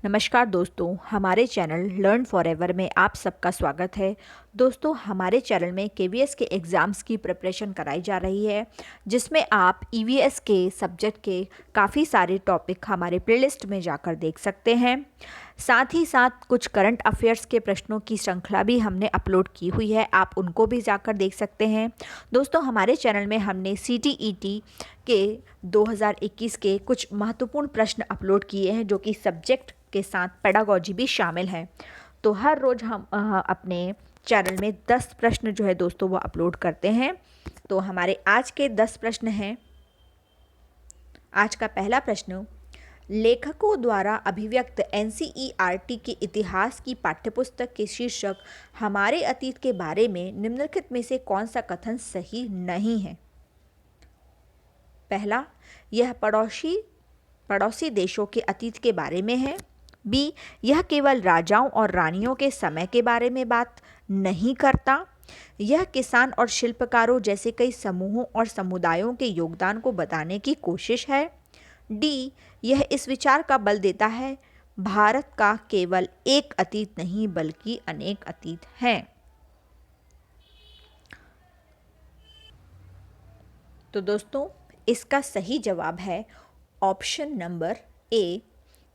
नमस्कार दोस्तों, हमारे चैनल लर्न फॉरएवर में आप सबका स्वागत है। दोस्तों, हमारे चैनल में केवीएस के एग्ज़ाम्स की प्रिपरेशन कराई जा रही है, जिसमें आप ईवीएस के सब्जेक्ट के काफ़ी सारे टॉपिक हमारे प्लेलिस्ट में जाकर देख सकते हैं। साथ ही साथ कुछ करंट अफेयर्स के प्रश्नों की श्रृंखला भी हमने अपलोड की हुई है, आप उनको भी जाकर देख सकते हैं। दोस्तों, हमारे चैनल में हमने सीटीईटी के 2021 के कुछ महत्वपूर्ण प्रश्न अपलोड किए हैं, जो कि सब्जेक्ट के साथ पेडागॉजी भी शामिल है। तो हर रोज़ हम अपने चैनल में 10 प्रश्न जो है दोस्तों वो अपलोड करते हैं। तो हमारे आज के 10 प्रश्न हैं। आज का पहला प्रश्न, लेखकों द्वारा अभिव्यक्त एनसीईआरटी के इतिहास की पाठ्यपुस्तक के शीर्षक हमारे अतीत के बारे में निम्नलिखित में से कौन सा कथन सही नहीं है? पहला, यह पड़ोसी देशों के अतीत के बारे में है। बी, यह केवल राजाओं और रानियों के समय के बारे में बात नहीं करता। यह किसान और शिल्पकारों जैसे कई समूहों और समुदायों के योगदान को बताने की कोशिश है। डी, यह इस विचार का बल देता है भारत का केवल एक अतीत नहीं बल्कि अनेक अतीत हैं। तो दोस्तों, इसका सही जवाब है ऑप्शन नंबर ए,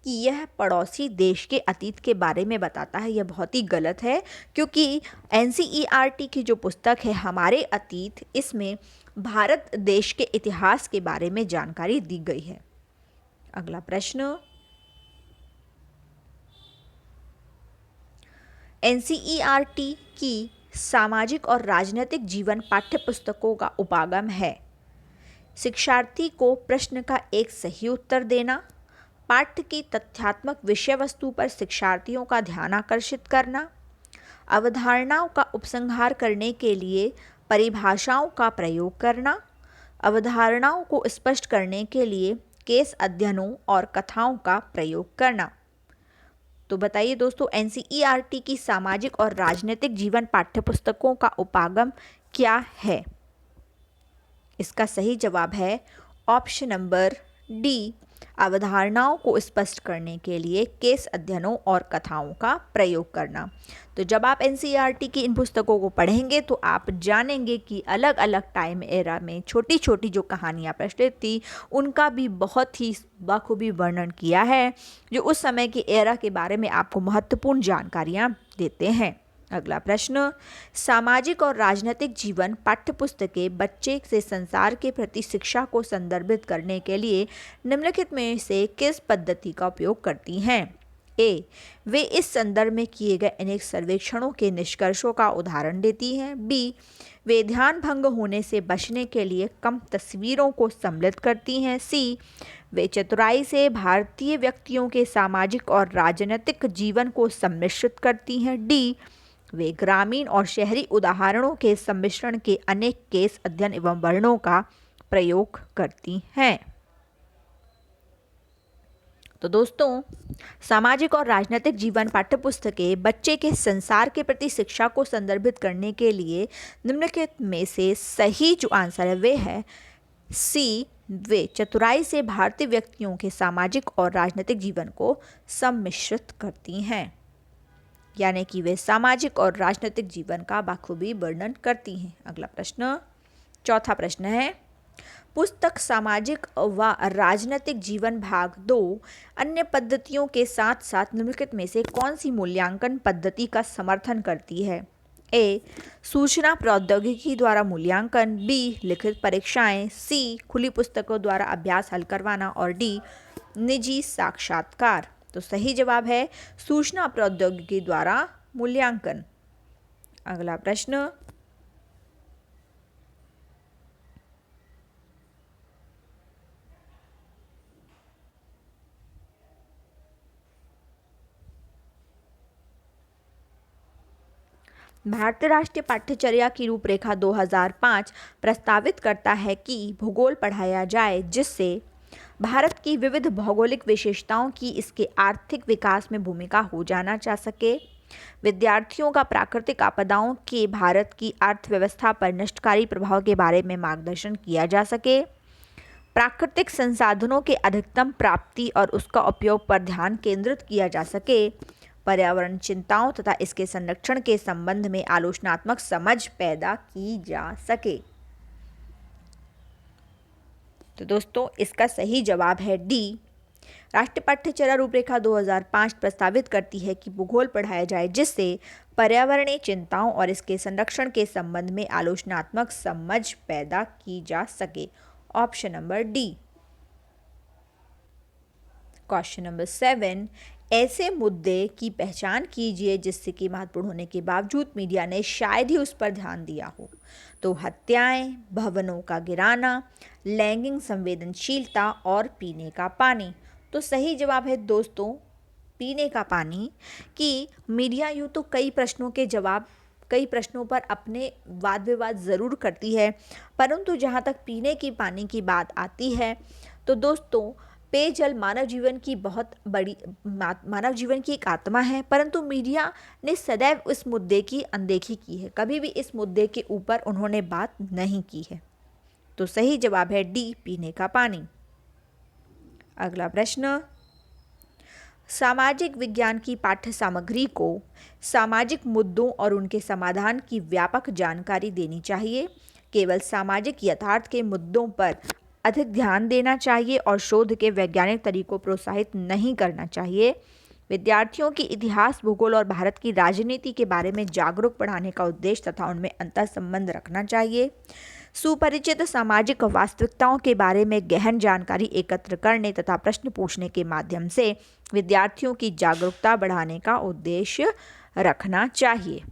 कि यह पड़ोसी देश के अतीत के बारे में बताता है। यह बहुत ही गलत है, क्योंकि एनसीईआरटी की जो पुस्तक है हमारे अतीत, इसमें भारत देश के इतिहास के बारे में जानकारी दी गई है। अगला प्रश्न, एनसीईआरटी की सामाजिक और राजनीतिक जीवन पाठ्यपुस्तकों का उपागम है। शिक्षार्थी को प्रश्न का एक सही उत्तर देना, पाठ्य की तथ्यात्मक विषय वस्तु पर शिक्षार्थियों का ध्यान आकर्षित करना, अवधारणाओं का उपसंहार करने के लिए परिभाषाओं का प्रयोग करना, अवधारणाओं को स्पष्ट करने के लिए केस अध्ययनों और कथाओं का प्रयोग करना। तो बताइए दोस्तों, एनसीईआरटी की सामाजिक और राजनीतिक जीवन पाठ्यपुस्तकों का उपागम क्या है? इसका सही जवाब है ऑप्शन नंबर डी, अवधारणाओं को स्पष्ट करने के लिए केस अध्ययनों और कथाओं का प्रयोग करना। तो जब आप एनसीईआरटी की इन पुस्तकों को पढ़ेंगे तो आप जानेंगे कि अलग अलग टाइम एरा में छोटी छोटी जो कहानियाँ प्रचलित थी, उनका भी बहुत ही बखूबी वर्णन किया है, जो उस समय के एरा के बारे में आपको महत्वपूर्ण जानकारियाँ देते हैं। अगला प्रश्न, सामाजिक और राजनीतिक जीवन पाठ्यपुस्तकें बच्चे से संसार के प्रति शिक्षा को संदर्भित करने के लिए निम्नलिखित में से किस पद्धति का उपयोग करती हैं? ए, वे इस संदर्भ में किए गए अनेक सर्वेक्षणों के निष्कर्षों का उदाहरण देती हैं। बी, वे ध्यान भंग होने से बचने के लिए कम तस्वीरों को सम्मिलित करती हैं। सी, वे चतुराई से भारतीय व्यक्तियों के सामाजिक और राजनीतिक जीवन को सम्मिश्रित करती हैं। डी, वे ग्रामीण और शहरी उदाहरणों के सम्मिश्रण के अनेक केस अध्ययन एवं वर्णनों का प्रयोग करती हैं। तो दोस्तों, सामाजिक और राजनीतिक जीवन पाठ्यपुस्तकें बच्चे के संसार के प्रति शिक्षा को संदर्भित करने के लिए निम्नलिखित में से सही जो आंसर है वे है सी, वे चतुराई से भारतीय व्यक्तियों के सामाजिक और राजनीतिक जीवन को सम्मिश्रित करती हैं। यानी कि वे सामाजिक और राजनीतिक जीवन का बखूबी वर्णन करती हैं। अगला प्रश्न, चौथा प्रश्न है, पुस्तक सामाजिक व राजनीतिक जीवन भाग 2 अन्य पद्धतियों के साथ साथ निम्नलिखित में से कौन सी मूल्यांकन पद्धति का समर्थन करती है? ए, सूचना प्रौद्योगिकी द्वारा मूल्यांकन। बी, लिखित परीक्षाएं। सी, खुली पुस्तकों द्वारा अभ्यास हल करवाना। और डी, निजी साक्षात्कार। तो सही जवाब है सूचना प्रौद्योगिकी द्वारा मूल्यांकन। अगला प्रश्न, भारतीय राष्ट्रीय पाठ्यचर्या की रूपरेखा 2005 प्रस्तावित करता है कि भूगोल पढ़ाया जाए, जिससे भारत की विविध भौगोलिक विशेषताओं की इसके आर्थिक विकास में भूमिका हो जाना जा सके, विद्यार्थियों का प्राकृतिक आपदाओं के भारत की अर्थव्यवस्था पर नष्टकारी प्रभाव के बारे में मार्गदर्शन किया जा सके, प्राकृतिक संसाधनों के अधिकतम प्राप्ति और उसका उपयोग पर ध्यान केंद्रित किया जा सके, पर्यावरण चिंताओं तथा इसके संरक्षण के संबंध में आलोचनात्मक समझ पैदा की जा सके। तो दोस्तों इसका सही जवाब है डी। राष्ट्रीय पाठ्यचर्या रूपरेखा 2005 प्रस्तावित करती है कि भूगोल पढ़ाया जाए जिससे पर्यावरणीय चिंताओं और इसके संरक्षण के संबंध में आलोचनात्मक समझ पैदा की जा सके। Option number D. Question number 7, ऐसे मुद्दे की पहचान कीजिए जिससे कि महत्वपूर्ण होने के बावजूद मीडिया ने शायद ही उस पर ध्यान दिया हो। तो हत्याएं, भवनों का गिराना, लैंगिक संवेदनशीलता और पीने का पानी। तो सही जवाब है दोस्तों पीने का पानी। कि मीडिया यूँ तो कई प्रश्नों पर अपने वाद विवाद ज़रूर करती है, परंतु जहाँ तक पीने की पानी की बात आती है तो दोस्तों पेयजल मानव जीवन की एक आत्मा है, परंतु मीडिया ने सदैव इस मुद्दे की अनदेखी की है, कभी भी इस मुद्दे के ऊपर उन्होंने बात नहीं की है। तो सही जवाब है डी, पीने का पानी। अगला प्रश्न, सामाजिक विज्ञान की पाठ्य सामग्री को सामाजिक मुद्दों और उनके समाधान की व्यापक जानकारी देनी चाहिए, केवल सामाजिक यथार्थ के मुद्दों पर अधिक ध्यान देना चाहिए और शोध के वैज्ञानिक तरीकों प्रोत्साहित नहीं करना चाहिए। विद्यार्थियों की इतिहास, भूगोल और भारत की राजनीति के बारे में जागरूक बढ़ाने का उद्देश्य तथा उनमें अंतर संबंध रखना चाहिए। सुपरिचित सामाजिक वास्तविकताओं के बारे में गहन जानकारी एकत्र करने तथा प्रश्न पूछने के माध्यम से विद्यार्थियों की जागरूकता बढ़ाने का उद्देश्य रखना चाहिए।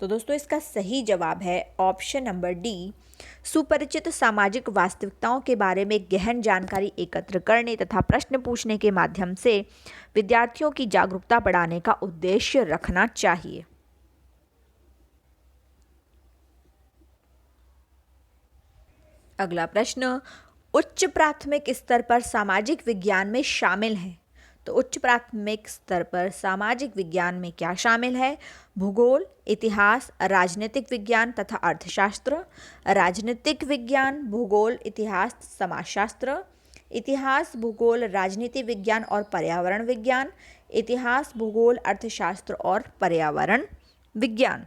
तो दोस्तों इसका सही जवाब है ऑप्शन नंबर डी, सुपरिचित सामाजिक वास्तविकताओं के बारे में गहन जानकारी एकत्र करने तथा प्रश्न पूछने के माध्यम से विद्यार्थियों की जागरूकता बढ़ाने का उद्देश्य रखना चाहिए। अगला प्रश्न, उच्च प्राथमिक स्तर पर सामाजिक विज्ञान में शामिल है। तो उच्च प्राथमिक स्तर पर सामाजिक विज्ञान में क्या शामिल है? भूगोल, इतिहास, राजनीतिक विज्ञान तथा अर्थशास्त्र। राजनीतिक विज्ञान, भूगोल, इतिहास, समाजशास्त्र। इतिहास, भूगोल, राजनीति विज्ञान और पर्यावरण विज्ञान। इतिहास, भूगोल, अर्थशास्त्र और पर्यावरण विज्ञान।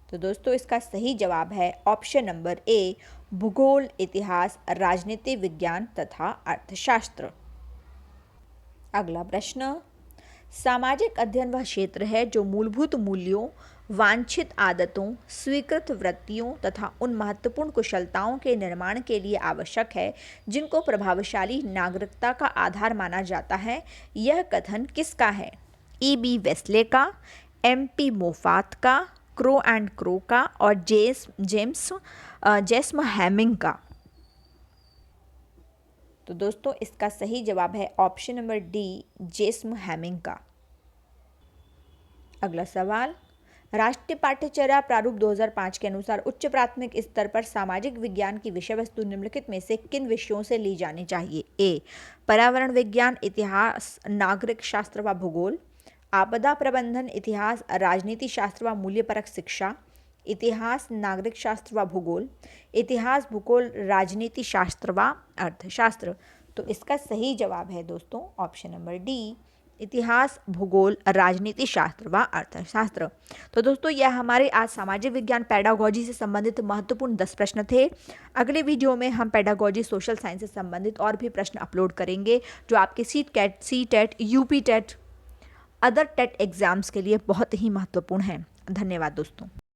तो दोस्तों इसका सही जवाब है ऑप्शन नंबर ए, भूगोल, इतिहास, राजनीति विज्ञान तथा अर्थशास्त्र। अगला प्रश्न, सामाजिक अध्ययन वह क्षेत्र है जो मूलभूत मूल्यों, वांछित आदतों, स्वीकृत वृत्तियों तथा उन महत्वपूर्ण कुशलताओं के निर्माण के लिए आवश्यक है जिनको प्रभावशाली नागरिकता का आधार माना जाता है। यह कथन किसका है? E.B. वेस्ले का, M.P. मोफात का, क्रो एंड क्रो का और जेम्स हैमिंग का। तो दोस्तों इसका सही जवाब है option number D, James Hamming का। अगला सवाल, राष्ट्रीय पाठ्यचर्या प्रारूप 2005 के अनुसार उच्च प्राथमिक स्तर पर सामाजिक विज्ञान की विषय वस्तु निम्नलिखित में से किन विषयों से ली जानी चाहिए? ए, पर्यावरण विज्ञान, इतिहास, नागरिक शास्त्र व भूगोल। आपदा प्रबंधन, इतिहास, राजनीति शास्त्र व मूल्यपरक शिक्षा। इतिहास, नागरिक शास्त्र व भूगोल। इतिहास, भूगोल, राजनीति शास्त्र व अर्थशास्त्र। तो इसका सही जवाब है दोस्तों ऑप्शन नंबर डी, इतिहास, भूगोल, राजनीति शास्त्र व अर्थशास्त्र। तो दोस्तों यह हमारे आज सामाजिक विज्ञान पेडागोजी से संबंधित महत्वपूर्ण 10 प्रश्न थे। अगले वीडियो में हम पेडागोजी सोशल साइंस से संबंधित और भी प्रश्न अपलोड करेंगे जो आपके CTET, UP TET, other TET exams के लिए बहुत ही महत्वपूर्ण हैं। धन्यवाद दोस्तों।